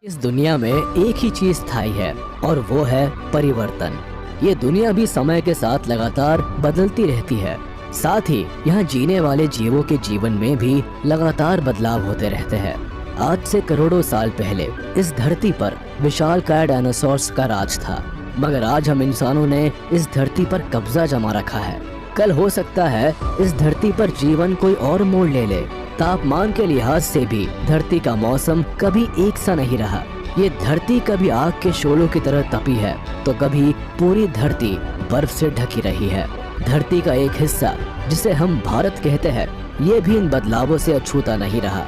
इस दुनिया में एक ही चीज स्थायी है और वो है परिवर्तन। ये दुनिया भी समय के साथ लगातार बदलती रहती है। साथ ही यहाँ जीने वाले जीवों के जीवन में भी लगातार बदलाव होते रहते हैं। आज से करोड़ों साल पहले इस धरती पर विशालकाय डायनासोर्स का राज था, मगर आज हम इंसानों ने इस धरती पर कब्जा जमा रखा है। कल हो सकता है इस धरती पर जीवन कोई और मोड़ ले ले। तापमान के लिहाज से भी धरती का मौसम कभी एक सा नहीं रहा। ये धरती कभी आग के शोलों की तरह तपी है तो कभी पूरी धरती बर्फ से ढकी रही है। धरती का एक हिस्सा जिसे हम भारत कहते हैं, ये भी इन बदलावों से अछूता नहीं रहा।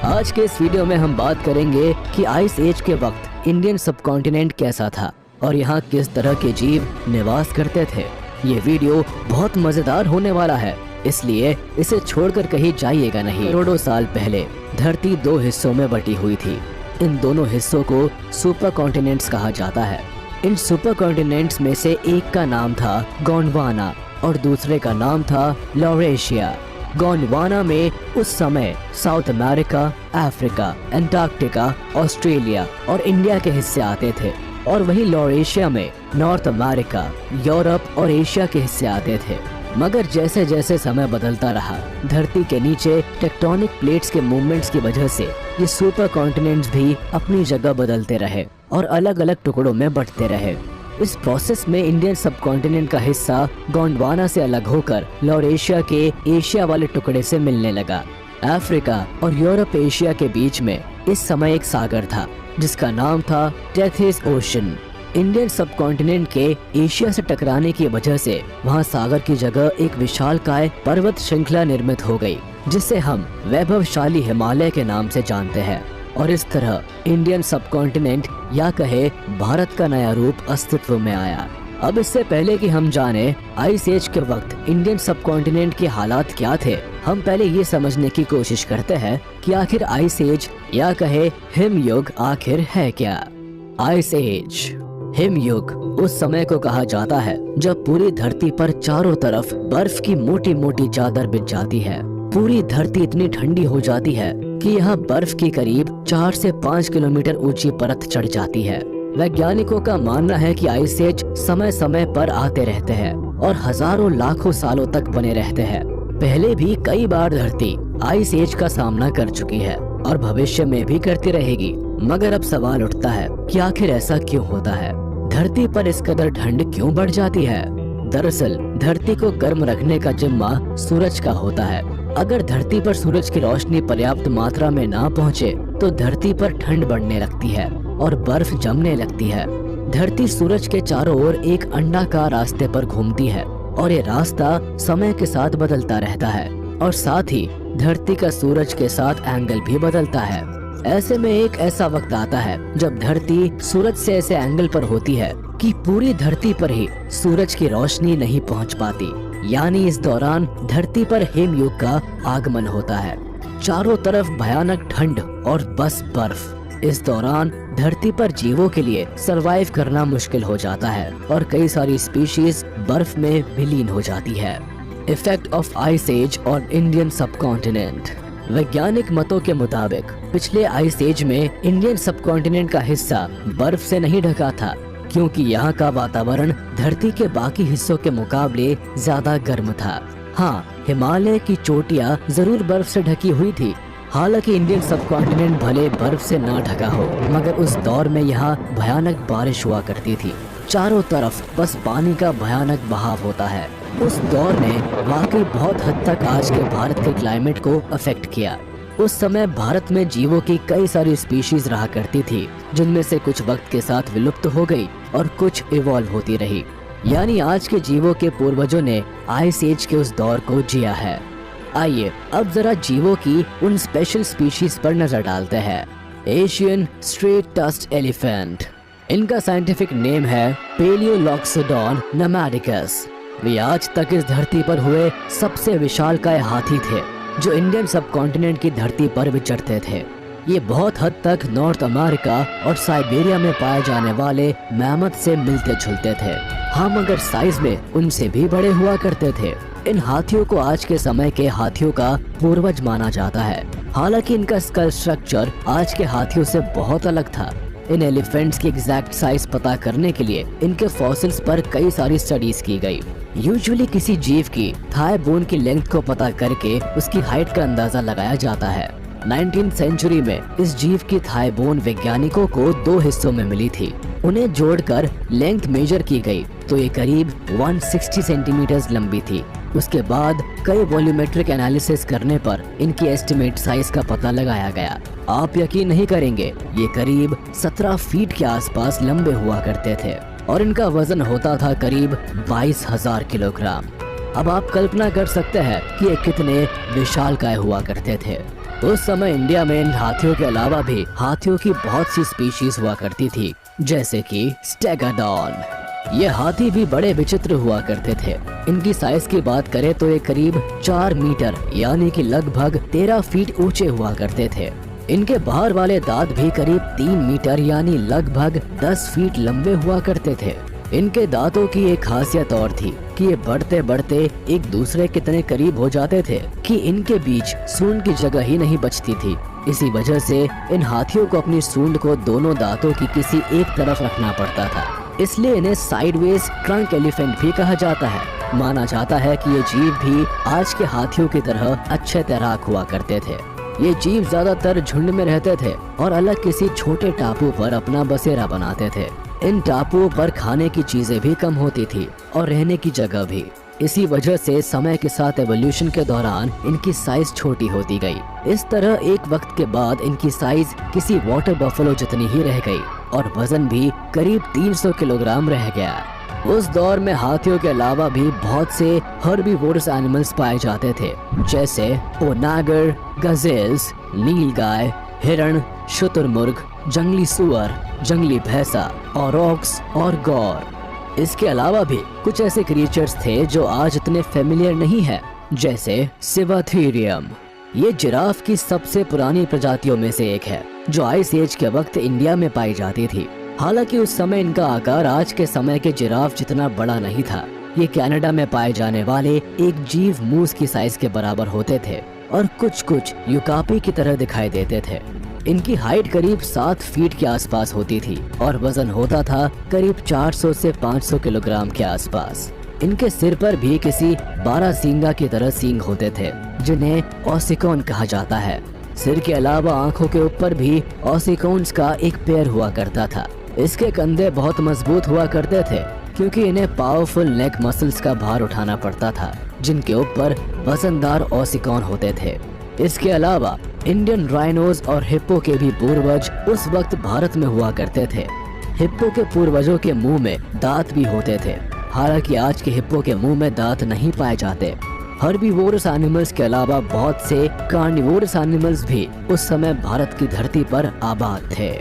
आज के इस वीडियो में हम बात करेंगे कि आइस एज के वक्त इंडियन सबकॉन्टिनेंट कैसा था और यहाँ किस तरह के जीव निवास करते थे। ये वीडियो बहुत मजेदार होने वाला है, इसलिए इसे छोड़कर कहीं जाइएगा नहीं। करोड़ों साल पहले धरती दो हिस्सों में बटी हुई थी। इन दोनों हिस्सों को सुपर कॉन्टिनेंट्स कहा जाता है। इन सुपर कॉन्टिनेंट्स में से एक का नाम था गोंडवाना और दूसरे का नाम था लॉरेशिया। गोंडवाना में उस समय south America, Africa, Antarctica, Australia और इंडिया के हिस्से आते थे और वहीं लॉरेशिया में नॉर्थ अमेरिका, यूरोप और एशिया के हिस्से आते थे। मगर जैसे जैसे समय बदलता रहा, धरती के नीचे टेक्टोनिक प्लेट्स के मूवमेंट्स की वजह से ये सुपर कॉन्टिनेंट्स भी अपनी जगह बदलते रहे और अलग अलग टुकड़ों में बंटते रहे। इस प्रोसेस में इंडियन सबकॉन्टिनेंट का हिस्सा गोंडवाना से अलग होकर लॉरेशिया के एशिया वाले टुकड़े से मिलने लगा। अफ्रीका और यूरोप एशिया के बीच में इस समय एक सागर था जिसका नाम था टेथिस ओशन। इंडियन सबकॉन्टिनेंट के एशिया से टकराने की वजह से वहां सागर की जगह एक विशालकाय पर्वत श्रृंखला निर्मित हो गई, जिसे हम वैभवशाली हिमालय के नाम से जानते हैं। और इस तरह इंडियन सबकॉन्टिनेंट या कहे भारत का नया रूप अस्तित्व में आया। अब इससे पहले कि हम जाने आइस एज के वक्त इंडियन सबकॉन्टिनेंट के हालात क्या थे, हम पहले ये समझने की कोशिश करते हैं कि आखिर आइस एज या कहे हिमयुग आखिर है क्या। आइस एज हिमयुग उस समय को कहा जाता है जब पूरी धरती पर चारों तरफ बर्फ की मोटी मोटी चादर बिछ जाती है। पूरी धरती इतनी ठंडी हो जाती है कि यहाँ बर्फ की करीब 4 से 5 किलोमीटर ऊंची परत चढ़ जाती है। वैज्ञानिकों का मानना है कि आइस एज समय समय पर आते रहते हैं और हजारों लाखों सालों तक बने रहते हैं। पहले भी कई बार धरती आइस एज का सामना कर चुकी है और भविष्य में भी करती रहेगी। मगर अब सवाल उठता है कि आखिर ऐसा क्यों होता है? धरती पर इस कदर ठंड क्यों बढ़ जाती है? दरअसल धरती को गर्म रखने का जिम्मा सूरज का होता है। अगर धरती पर सूरज की रोशनी पर्याप्त मात्रा में ना पहुँचे तो धरती पर ठंड बढ़ने लगती है और बर्फ जमने लगती है। धरती सूरज के चारों ओर एक अंडाकार रास्ते पर घूमती है और ये रास्ता समय के साथ बदलता रहता है और साथ ही धरती का सूरज के साथ एंगल भी बदलता है। ऐसे में एक ऐसा वक्त आता है जब धरती सूरज से ऐसे एंगल पर होती है कि पूरी धरती पर ही सूरज की रोशनी नहीं पहुंच पाती। यानी इस दौरान धरती पर हिमयुग का आगमन होता है। चारों तरफ भयानक ठंड और बस बर्फ। इस दौरान धरती पर जीवों के लिए सरवाइव करना मुश्किल हो जाता है और कई सारी स्पीशीज बर्फ में विलीन हो जाती है। Effect of ice age on Indian subcontinent. वैज्ञानिक मतों के मुताबिक पिछले आइस एज में इंडियन सबकॉन्टिनेंट का हिस्सा बर्फ से नहीं ढका था, क्योंकि यहाँ का वातावरण धरती के बाकी हिस्सों के मुकाबले ज्यादा गर्म था। हाँ, हिमालय की चोटियाँ जरूर बर्फ से ढकी हुई थी। हालांकि इंडियन सबकॉन्टिनेंट भले बर्फ से ना ढका हो, मगर उस दौर में यहाँ भयानक बारिश हुआ करती थी। चारों तरफ बस पानी का भयानक बहाव होता है। उस दौर ने वाकई बहुत हद तक आज के भारत के क्लाइमेट को अफेक्ट किया। उस समय भारत में जीवों की कई सारी स्पीशीज रहा करती थी, जिनमें से कुछ वक्त के साथ विलुप्त हो गई और कुछ इवॉल्व होती रही। यानी आज के जीवों के पूर्वजों ने आइस एज के उस दौर को जिया है। आइए अब जरा जीवों की उन स्पेशल स्पीशीज पर नजर डालते हैं। Asian straight tusked elephant. इनका साइंटिफिक नेम है पेलियोलॉक्सोडॉन नमैटिकस। वे आज तक इस धरती पर हुए सबसे विशालकाय हाथी थे जो इंडियन सबकॉन्टिनेंट की धरती पर विचरते थे। ये बहुत हद तक नॉर्थ अमेरिका और साइबेरिया में पाए जाने वाले मैमथ से मिलते जुलते थे। हाँ, मगर साइज में उनसे भी बड़े हुआ करते थे। इन हाथियों को आज के समय के हाथियों का पूर्वज माना जाता है। हालांकि इनका स्कल स्ट्रक्चर आज के हाथियों से बहुत अलग था। इन एलिफेंट्स की एग्जैक्ट साइज पता करने के लिए इनके फॉसिल्स पर कई सारी स्टडीज की गई। यूजुअली किसी जीव की थाई बोन की लेंथ को पता करके उसकी हाइट का अंदाजा लगाया जाता है। 19th सेंचुरी में इस जीव की थाई बोन वैज्ञानिकों को 2 हिस्सों में मिली थी। उन्हें जोड़कर लेंथ मेजर की गई तो ये करीब 160 सेंटीमीटर लंबी थी। उसके बाद कई वॉल्यूमेट्रिक एनालिसिस करने पर इनकी एस्टिमेट साइज का पता लगाया गया। आप यकीन नहीं करेंगे, ये करीब 17 फीट के आसपास लंबे हुआ करते थे और इनका वजन होता था करीब 22,000 किलोग्राम। अब आप कल्पना कर सकते हैं कि ये कितने विशालकाय हुआ करते थे। उस समय इंडिया में इन हाथियों के अलावा भी हाथियों की बहुत सी स्पीशीज हुआ करती थी, जैसे कि स्टेगोडॉन। ये हाथी भी बड़े विचित्र हुआ करते थे। इनकी साइज की बात करें तो ये करीब 4 मीटर यानी कि लगभग 13 फीट ऊंचे हुआ करते थे। इनके बाहर वाले दांत भी करीब 3 मीटर यानी लगभग 10 फीट लंबे हुआ करते थे। इनके दांतों की एक खासियत और थी कि ये बढ़ते बढ़ते एक दूसरे के इतने करीब हो जाते थे कि इनके बीच सूंड की जगह ही नहीं बचती थी। इसी वजह से इन हाथियों को अपनी सूंड को दोनों दांतों की किसी एक तरफ रखना पड़ता था, इसलिए इन्हें साइडवेज ट्रंक एलिफेंट भी कहा जाता है। माना जाता है कि ये जीव भी आज के हाथियों की तरह अच्छे तैराक हुआ करते थे। ये जीव ज्यादातर झुंड में रहते थे और अलग किसी छोटे टापू पर अपना बसेरा बनाते थे। इन टापुओं पर खाने की चीजें भी कम होती थी और रहने की जगह भी। इसी वजह से समय के साथ एवोल्यूशन के दौरान इनकी साइज छोटी होती गई। इस तरह एक वक्त के बाद इनकी साइज किसी वाटर बफेलो जितनी ही रह गई और वजन भी करीब 300 किलोग्राम रह गया। उस दौर में हाथियों के अलावा भी बहुत से हर्बीवोरस एनिमल्स पाए जाते थे, जैसे ओनागर, गजेल्स, नीलगाय, हिरण, शुतुरमुर्ग, जंगली सुअर, जंगली भैंसा, औरॉक्स और गौर। इसके अलावा भी कुछ ऐसे क्रिएचर्स थे जो आज इतने फेमिलियर नहीं है, जैसे सिवाथीरियम। ये जिराफ की सबसे पुरानी प्रजातियों में से एक है जो आइस एज के वक्त इंडिया में पाई जाती थी। हालांकि उस समय इनका आकार आज के समय के जिराफ जितना बड़ा नहीं था। ये कनाडा में पाए जाने वाले एक जीव मूस की साइज के बराबर होते थे और कुछ कुछ युकापी की तरह दिखाई देते थे। इनकी हाइट करीब 7 फीट के आसपास होती थी और वजन होता था करीब 400 से 500 किलोग्राम के आसपास। इनके सिर पर भी किसी 12 सींगा की तरह सींग होते थे, जिन्हें ऑसिकॉन कहा जाता है। सिर के अलावा आंखों के ऊपर भी ऑसिकॉन्स का एक पैर हुआ करता था। इसके कंधे बहुत मजबूत हुआ करते थे क्योंकि इन्हें पावरफुल नेक मसल्स का भार उठाना पड़ता था, जिनके ऊपर वजनदार ऑसिकॉन होते थे। इसके अलावा इंडियन राइनोज और हिप्पो के भी पूर्वज उस वक्त भारत में हुआ करते थे। हिप्पो के पूर्वजों के मुंह में दांत भी होते थे, हालांकि आज के हिप्पो के मुंह में दांत नहीं पाए जाते। हर्बीवोरस एनिमल्स के अलावा बहुत से कार्निवोरस एनिमल्स भी उस समय भारत की धरती पर आबाद थे।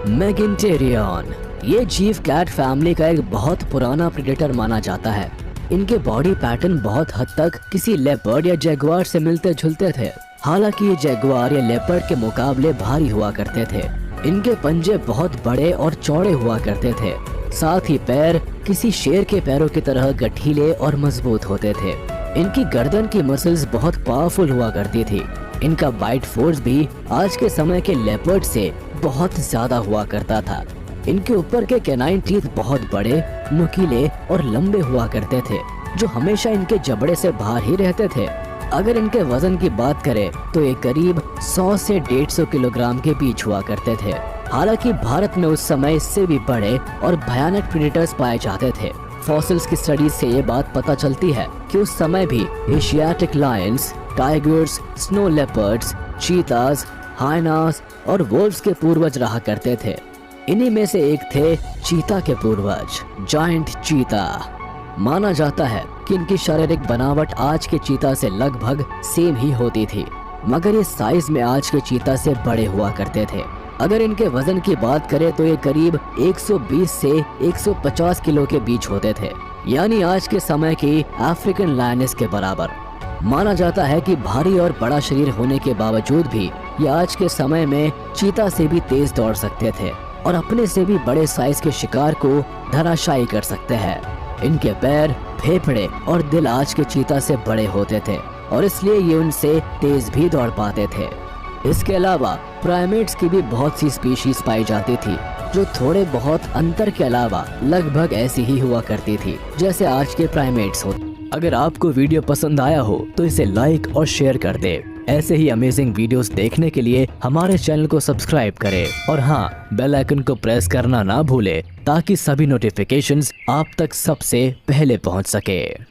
मैगिंटेरियन, ये जीव कैट फैमिली का एक बहुत पुराना प्रेडेटर माना जाता है। इनके बॉडी पैटर्न बहुत हद तक किसी लेपर्ड या जैगुआर से मिलते जुलते थे। हालांकि ये जैगुआर या लेपर्ड के मुकाबले भारी हुआ करते थे। इनके पंजे बहुत बड़े और चौड़े हुआ करते थे। साथ ही पैर किसी शेर के पैरों की तरह गठीले और मजबूत होते थे। इनकी गर्दन की मसल्स बहुत पावरफुल हुआ करती थी। इनका बाइट फोर्स भी आज के समय के लेपर्ड से बहुत ज्यादा हुआ करता था। इनके ऊपर के कैनाइन टीथ बहुत बड़े, नुकीले और लंबे हुआ करते थे, जो हमेशा इनके जबड़े से बाहर ही रहते थे। अगर इनके वजन की बात करें तो ये करीब 100 से 150 किलोग्राम के बीच हुआ करते थे। हालांकि भारत में उस समय इससे भी बड़े और भयानक प्रेडेटर्स पाए जाते थे। फॉसिल्स की स्टडीज से ये बात पता चलती है कि उस समय भी Asiatic lions, tigers, snow leopards, cheetahs, hyenas और वोल्व्स के पूर्वज रहा करते थे। इन्हीं में से एक थे चीता के पूर्वज, जायंट चीता। माना जाता है कि इनकी शारीरिक बनावट आज के चीता से लगभग सेम ही होती थी, मगर ये साइज में आज के चीता से बड़े हुआ करते थे। अगर इनके वजन की बात करें तो ये करीब 120 से 150 किलो के बीच होते थे, यानी आज के समय की अफ्रीकन लायनेस के बराबर। माना जाता है कि भारी और बड़ा शरीर होने के बावजूद भी ये आज के समय में चीता से भी तेज दौड़ सकते थे और अपने से भी बड़े साइज के शिकार को धराशायी कर सकते हैं। इनके पैर, फेफड़े और दिल आज के चीता से बड़े होते थे और इसलिए ये उनसे तेज भी दौड़ पाते थे। इसके अलावा प्राइमेट्स की भी बहुत सी स्पीशीज पाई जाती थी जो थोड़े बहुत अंतर के अलावा लगभग ऐसी ही हुआ करती थी जैसे आज के प्राइमेट्स हो। अगर आपको वीडियो पसंद आया हो तो इसे लाइक और शेयर कर दे। ऐसे ही अमेजिंग वीडियोस देखने के लिए हमारे चैनल को सब्सक्राइब करें और हाँ, बेल आइकन को प्रेस करना ना भूले ताकि सभी नोटिफिकेशंस आप तक सबसे पहले पहुंच सके।